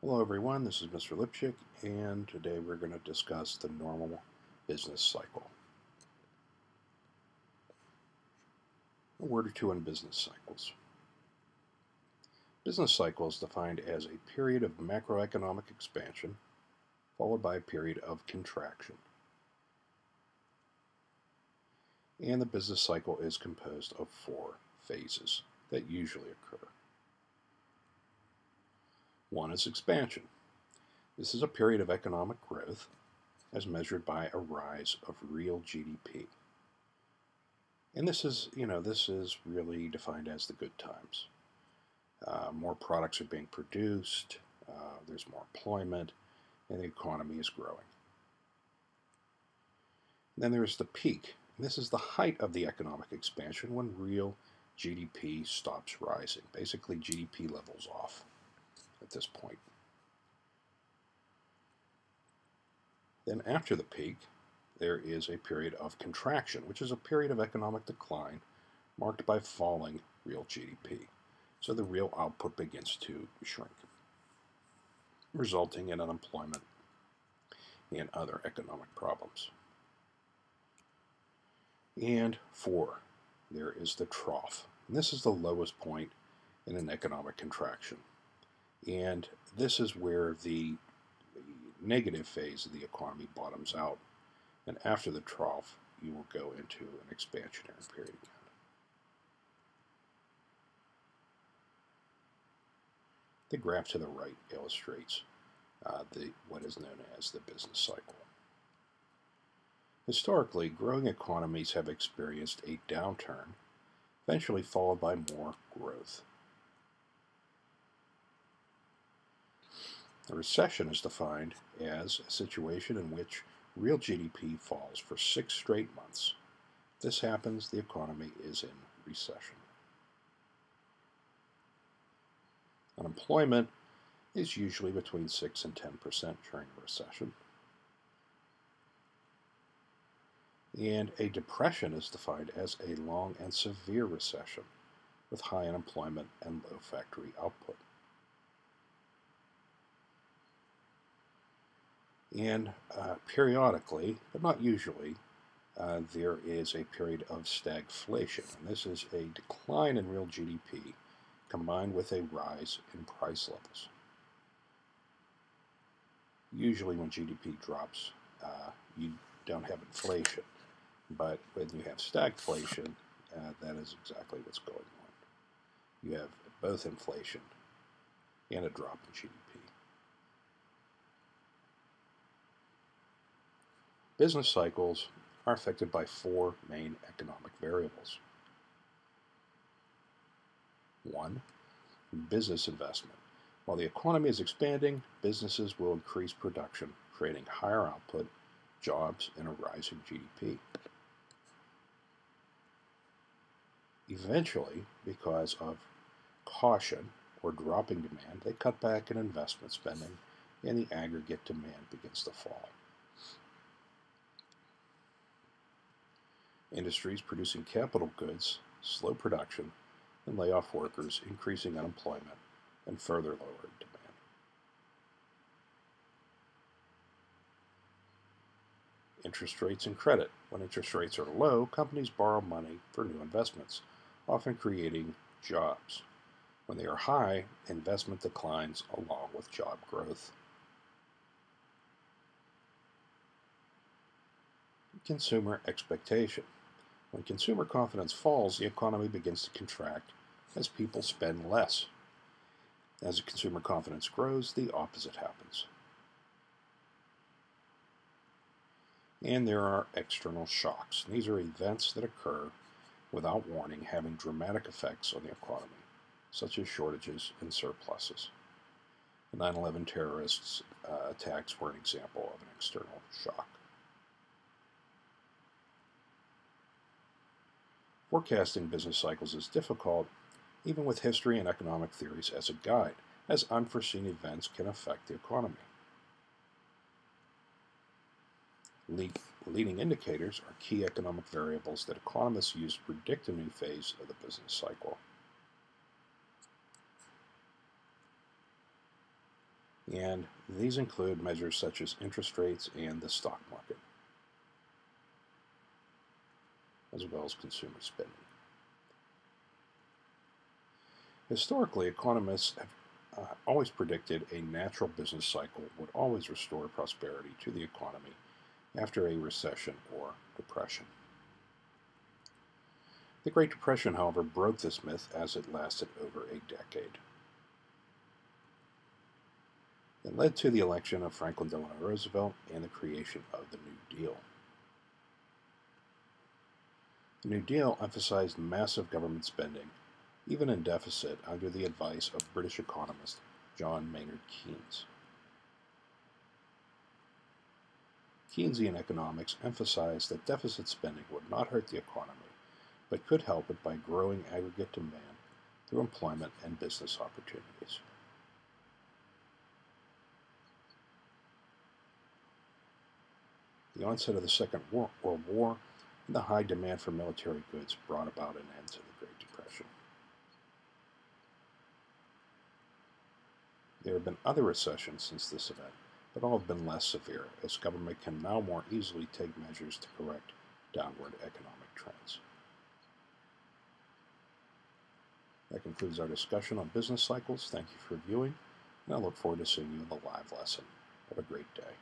Hello everyone, this is Mr. Lipchick, and today we're going to discuss the normal business cycle. A word or two on business cycles. Business cycle is defined as a period of macroeconomic expansion followed by a period of contraction. And the business cycle is composed of 4 phases that usually occur. One is expansion. This is a period of economic growth as measured by a rise of real GDP. And this is really defined as the good times. More products are being produced, there's more employment, and the economy is growing. And then there's the peak. And this is the height of the economic expansion when real GDP stops rising. Basically, GDP levels off at this point. Then after the peak, there is a period of contraction, which is a period of economic decline marked by falling real GDP. So the real output begins to shrink, resulting in unemployment and other economic problems. And 4, there is the trough. And this is the lowest point in an economic contraction. And this is where the negative phase of the economy bottoms out. And after the trough, you will go into an expansionary period again. The graph to the right illustrates what is known as the business cycle. Historically, growing economies have experienced a downturn, eventually followed by more growth. A recession is defined as a situation in which real GDP falls for 6 straight months. If this happens, the economy is in recession. Unemployment is usually between 6 and 10% during a recession. And a depression is defined as a long and severe recession with high unemployment and low factory output. And periodically, but not usually, there is a period of stagflation. And this is a decline in real GDP combined with a rise in price levels. Usually when GDP drops, you don't have inflation. But when you have stagflation, that is exactly what's going on. You have both inflation and a drop in GDP. Business cycles are affected by 4 main economic variables. 1, business investment. While the economy is expanding, businesses will increase production, creating higher output, jobs, and a rising GDP. Eventually, because of caution or dropping demand, they cut back in investment spending, and the aggregate demand begins to fall. Industries producing capital goods slow production and lay off workers, increasing unemployment and further lowering demand. Interest rates and credit. When interest rates are low, companies borrow money for new investments, often creating jobs. When they are high, investment declines along with job growth. Consumer expectation. When consumer confidence falls, the economy begins to contract as people spend less. As consumer confidence grows, the opposite happens. And there are external shocks. These are events that occur without warning, having dramatic effects on the economy, such as shortages and surpluses. The 9/11 terrorists' attacks were an example of an external shock. Forecasting business cycles is difficult, even with history and economic theories as a guide, as unforeseen events can affect the economy. Leading indicators are key economic variables that economists use to predict a new phase of the business cycle. And these include measures such as interest rates and the stock market, as well as consumer spending. Historically, economists have always predicted a natural business cycle would always restore prosperity to the economy after a recession or depression. The Great Depression, however, broke this myth as it lasted over a decade. It led to the election of Franklin Delano Roosevelt and the creation of the New Deal. The New Deal emphasized massive government spending, even in deficit, under the advice of British economist John Maynard Keynes. Keynesian economics emphasized that deficit spending would not hurt the economy, but could help it by growing aggregate demand through employment and business opportunities. The onset of the Second World War and the high demand for military goods brought about an end to the Great Depression. There have been other recessions since this event, but all have been less severe, as government can now more easily take measures to correct downward economic trends. That concludes our discussion on business cycles. Thank you for viewing, and I look forward to seeing you in the live lesson. Have a great day.